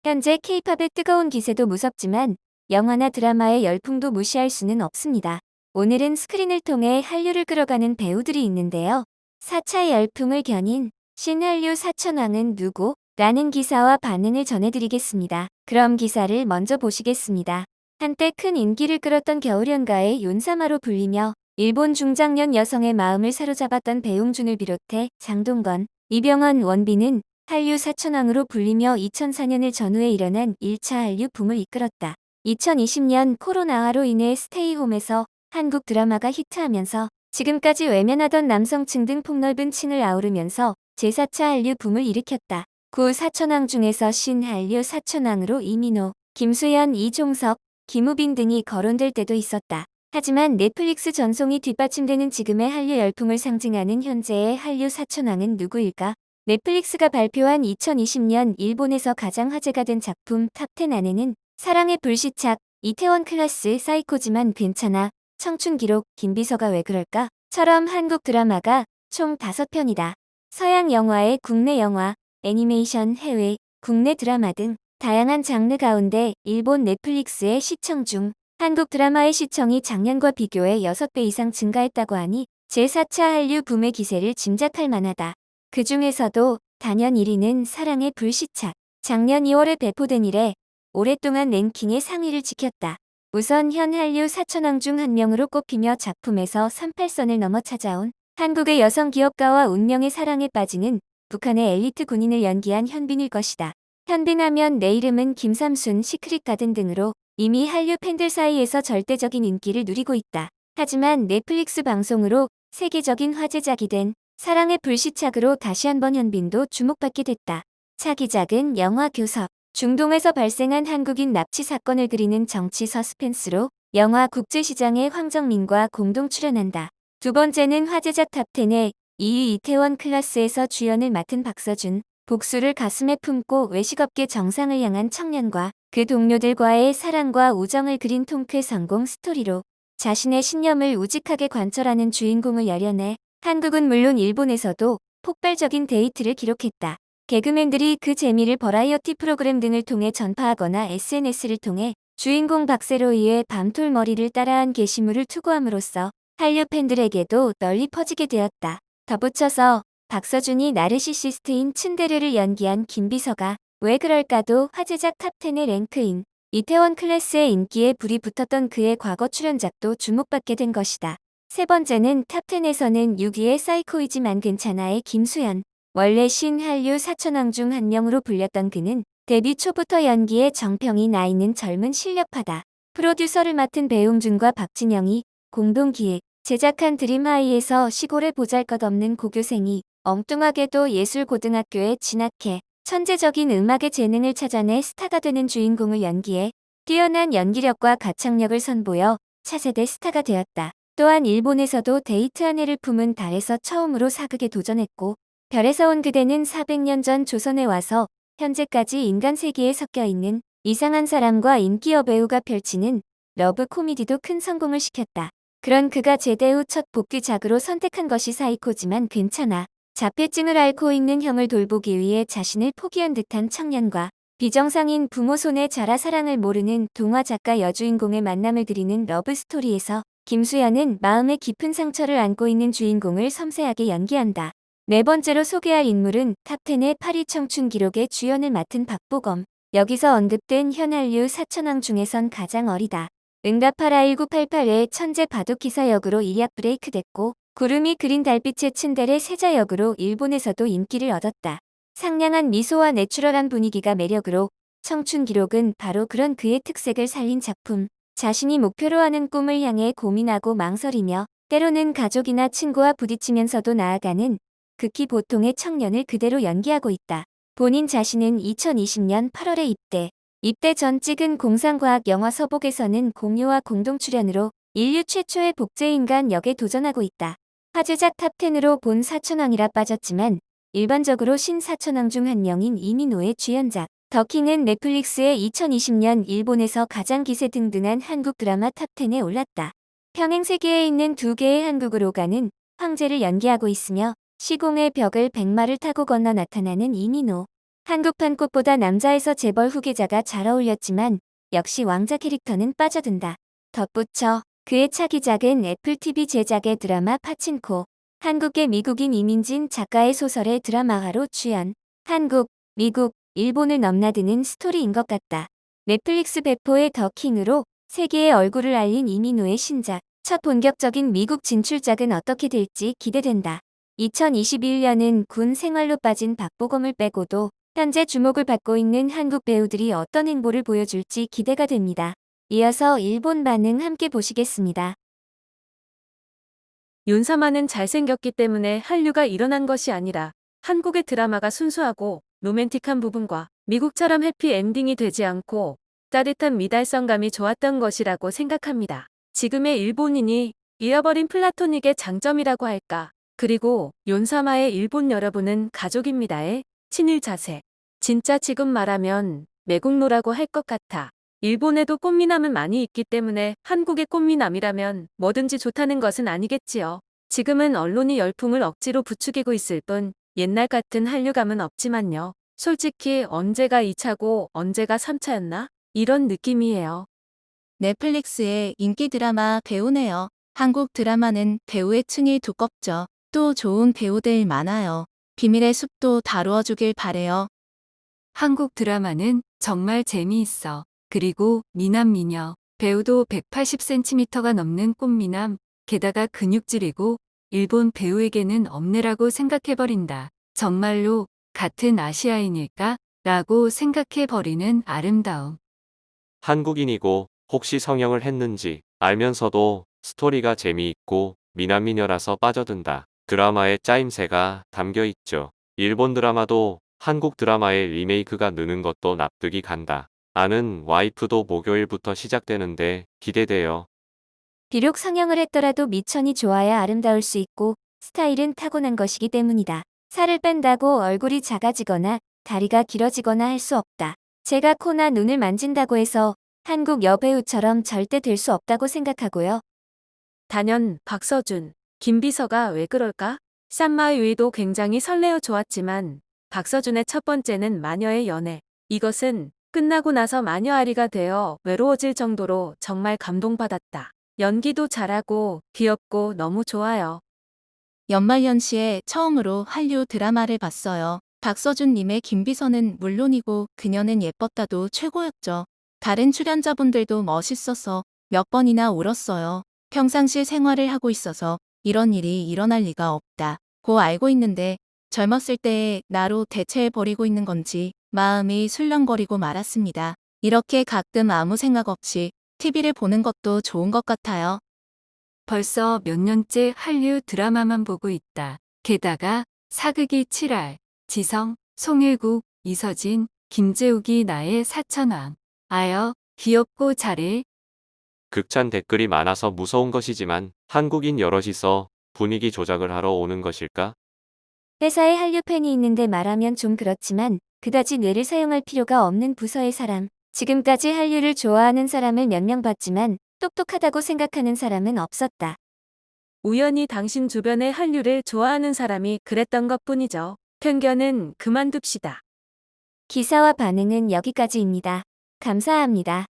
현재 K-팝의 뜨거운 기세도 무섭지만 영화나 드라마의 열풍도 무시할 수는 없습니다. 오늘은 스크린을 통해 한류를 끌어가는 배우들이 있는데요. 4차 열풍을 겨닌 신한류 사천왕은 누구? 라는 기사와 반응을 전해드리겠습니다. 그럼 기사를 먼저 보시겠습니다. 한때 큰 인기를 끌었던 겨울연가의 윤사마로 불리며 일본 중장년 여성의 마음을 사로잡았던 배용준을 비롯해 장동건, 이병헌, 원빈은 한류 사천왕으로 불리며 2004년을 전후에 일어난 1차 한류 붐을 이끌었다. 2020년 코로나화로 인해 스테이홈에서 한국 드라마가 히트하면서 지금까지 외면하던 남성층 등 폭넓은 층을 아우르면서 제4차 한류 붐을 일으켰다. 구 사천왕 중에서 신한류 사천왕으로 이민호, 김수현, 이종석, 김우빈 등이 거론될 때도 있었다. 하지만 넷플릭스 전송이 뒷받침되는 지금의 한류 열풍을 상징하는 현재의 한류 사천왕은 누구일까? 넷플릭스가 발표한 2020년 일본에서 가장 화제가 된 작품 탑10 안에는 사랑의 불시착, 이태원 클라스, 사이코지만 괜찮아, 청춘기록, 김비서가 왜 그럴까? 처럼 한국 드라마가 총 5편이다. 서양 영화에 국내 영화, 애니메이션, 해외, 국내 드라마 등 다양한 장르 가운데 일본 넷플릭스의 시청 중 한국 드라마의 시청이 작년과 비교해 6배 이상 증가했다고 하니 제4차 한류 붐의 기세를 짐작할 만하다. 그 중에서도 단연 1위는 사랑의 불시착. 작년 2월에 배포된 이래 오랫동안 랭킹의 상위를 지켰다. 우선 현 한류 사천왕 중 한 명으로 꼽히며 작품에서 38선을 넘어 찾아온 한국의 여성 기업가와 운명의 사랑에 빠지는 북한의 엘리트 군인을 연기한 현빈일 것이다. 현빈하면 내 이름은 김삼순, 시크릿 가든 등으로 이미 한류 팬들 사이에서 절대적인 인기를 누리고 있다. 하지만 넷플릭스 방송으로 세계적인 화제작이 된 사랑의 불시착으로 다시 한번 현빈도 주목받게 됐다. 차기작은 영화 교섭. 중동에서 발생한 한국인 납치 사건을 그리는 정치 서스펜스로 영화 국제시장의 황정민과 공동 출연한다. 두 번째는 화제작 탑10에 2위 이태원 클라스에서 주연을 맡은 박서준. 복수를 가슴에 품고 외식업계 정상을 향한 청년과 그 동료들과의 사랑과 우정을 그린 통쾌 성공 스토리로 자신의 신념을 우직하게 관철하는 주인공을 열연해 한국은 물론 일본에서도 폭발적인 데이트를 기록했다. 개그맨들이 그 재미를 버라이어티 프로그램 등을 통해 전파하거나 SNS를 통해 주인공 박세로이의 밤톨머리를 따라한 게시물을 투고함으로써 한류 팬들에게도 널리 퍼지게 되었다. 덧붙여서 박서준이 나르시시스트인 츤데레를 연기한 김비서가 왜 그럴까도 화제작 탑10에 랭크인 이태원 클래스의 인기에 불이 붙었던 그의 과거 출연작도 주목받게 된 것이다. 세 번째는 탑10에서는 6위의 사이코이지만 괜찮아의 김수현. 원래 신한류 사천왕 중 한 명으로 불렸던 그는 데뷔 초부터 연기에 정평이 나 있는 젊은 실력파다. 프로듀서를 맡은 배용준과 박진영이 공동 기획, 제작한 드림하이에서 시골의 보잘것없는 고교생이 엉뚱하게도 예술고등학교에 진학해 천재적인 음악의 재능을 찾아내 스타가 되는 주인공을 연기해 뛰어난 연기력과 가창력을 선보여 차세대 스타가 되었다. 또한 일본에서도 데이트 한 해를 품은 달에서 처음으로 사극에 도전했고 별에서 온 그대는 400년 전 조선에 와서 현재까지 인간 세계에 섞여 있는 이상한 사람과 인기 여배우가 펼치는 러브 코미디도 큰 성공을 시켰다. 그런 그가 제대 후 첫 복귀작으로 선택한 것이 사이코지만 괜찮아. 자폐증을 앓고 있는 형을 돌보기 위해 자신을 포기한 듯한 청년과 비정상인 부모 손에 자라 사랑을 모르는 동화 작가 여주인공의 만남을 그리는 러브 스토리에서 김수현은 마음의 깊은 상처를 안고 있는 주인공을 섬세하게 연기한다. 네 번째로 소개할 인물은 탑10의 파리 청춘 기록의 주연을 맡은 박보검. 여기서 언급된 현한류 사천왕 중에선 가장 어리다. 응답하라 1988의 천재 바둑기사 역으로 일약 브레이크 됐고 구름이 그린 달빛의 츤데레 세자 역으로 일본에서도 인기를 얻었다. 상냥한 미소와 내추럴한 분위기가 매력으로 청춘 기록은 바로 그런 그의 특색을 살린 작품. 자신이 목표로 하는 꿈을 향해 고민하고 망설이며 때로는 가족이나 친구와 부딪히면서도 나아가는 극히 보통의 청년을 그대로 연기하고 있다. 본인 자신은 2020년 8월에 입대. 입대 전 찍은 공상과학 영화 서복에서는 공유와 공동 출연으로 인류 최초의 복제인간 역에 도전하고 있다. 화제작 탑10으로 본 사천왕이라 빠졌지만 일반적으로 신사천왕 중 한 명인 이민호의 주연작 더킹은 넷플릭스의 2020년 일본에서 가장 기세 등등한 한국 드라마 탑10에 올랐다. 평행세계에 있는 두 개의 한국으로 가는 황제를 연기하고 있으며 시공의 벽을 백마를 타고 건너 나타나는 이민호. 한국판 꽃보다 남자에서 재벌 후계자가 잘 어울렸지만 역시 왕자 캐릭터는 빠져든다. 덧붙여 그의 차기 작은 애플 TV 제작의 드라마 파친코. 한국계 미국인 이민진 작가의 소설의 드라마화로 출연. 한국, 미국, 일본을 넘나드는 스토리인 것 같다. 넷플릭스 배포의 더 킹으로 세계의 얼굴을 알린 이민호의 신작. 첫 본격적인 미국 진출작은 어떻게 될지 기대된다. 2021년은 군 생활로 빠진 박보검을 빼고도 현재 주목을 받고 있는 한국 배우들이 어떤 행보를 보여줄지 기대가 됩니다. 이어서 일본 반응 함께 보시겠습니다. 윤사마는 잘생겼기 때문에 한류가 일어난 것이 아니라 한국의 드라마가 순수하고 로맨틱한 부분과 미국처럼 해피엔딩이 되지 않고 따뜻한 미달성감이 좋았던 것이라고 생각합니다. 지금의 일본인이 잃어버린 플라토닉의 장점이라고 할까. 그리고 윤사마의 일본 여러분은 가족입니다의 친일 자세. 진짜 지금 말하면 매국노라고 할 것 같아. 일본에도 꽃미남은 많이 있기 때문에 한국의 꽃미남이라면 뭐든지 좋다는 것은 아니겠지요. 지금은 언론이 열풍을 억지로 부추기고 있을 뿐 옛날 같은 한류감은 없지만요. 솔직히 언제가 2차고 언제가 3차였나? 이런 느낌이에요. 넷플릭스의 인기 드라마 배우네요. 한국 드라마는 배우의 층이 두껍죠. 또 좋은 배우들 많아요. 비밀의 숲도 다루어 주길 바래요. 한국 드라마는 정말 재미있어. 그리고 미남 미녀, 배우도 180cm가 넘는 꽃미남, 게다가 근육질이고 일본 배우에게는 없네라고 생각해버린다. 정말로 같은 아시아인일까? 라고 생각해버리는 아름다움. 한국인이고 혹시 성형을 했는지 알면서도 스토리가 재미있고 미남미녀라서 빠져든다. 드라마의 짜임새가 담겨 있죠. 일본 드라마도 한국 드라마의 리메이크가 느는 것도 납득이 간다. 아는 와이프도 목요일부터 시작되는데 기대돼요. 비록 성형을 했더라도 미천이 좋아야 아름다울 수 있고 스타일은 타고난 것이기 때문이다. 살을 뺀다고 얼굴이 작아지거나 다리가 길어지거나 할 수 없다. 제가 코나 눈을 만진다고 해서 한국 여배우처럼 절대 될 수 없다고 생각하고요. 단연 박서준, 김비서가 왜 그럴까? 쌈마유이도 굉장히 설레어 좋았지만 박서준의 첫 번째는 마녀의 연애. 이것은 끝나고 나서 마녀아리가 되어 외로워질 정도로 정말 감동받았다. 연기도 잘하고 귀엽고 너무 좋아요. 연말연시에 처음으로 한류 드라마를 봤어요. 박서준님의 김비서는 물론이고 그녀는 예뻤다도 최고였죠. 다른 출연자분들도 멋있어서 몇 번이나 울었어요. 평상시 생활을 하고 있어서 이런 일이 일어날 리가 없다. 고 알고 있는데 젊었을 때의 나로 대체해버리고 있는 건지 마음이 술렁거리고 말았습니다. 이렇게 가끔 아무 생각 없이 TV를 보는 것도 좋은 것 같아요. 벌써 몇 년째 한류 드라마만 보고 있다. 게다가 사극이 7할, 지성, 송일국, 이서진, 김재욱이 나의 사천왕. 아여, 귀엽고 잘해. 극찬 댓글이 많아서 무서운 것이지만 한국인 여럿이서 분위기 조작을 하러 오는 것일까? 회사에 한류 팬이 있는데 말하면 좀 그렇지만 그다지 뇌를 사용할 필요가 없는 부서의 사람. 지금까지 한류를 좋아하는 사람을 몇 명 봤지만 똑똑하다고 생각하는 사람은 없었다. 우연히 당신 주변에 한류를 좋아하는 사람이 그랬던 것뿐이죠. 편견은 그만둡시다. 기사와 반응은 여기까지입니다. 감사합니다.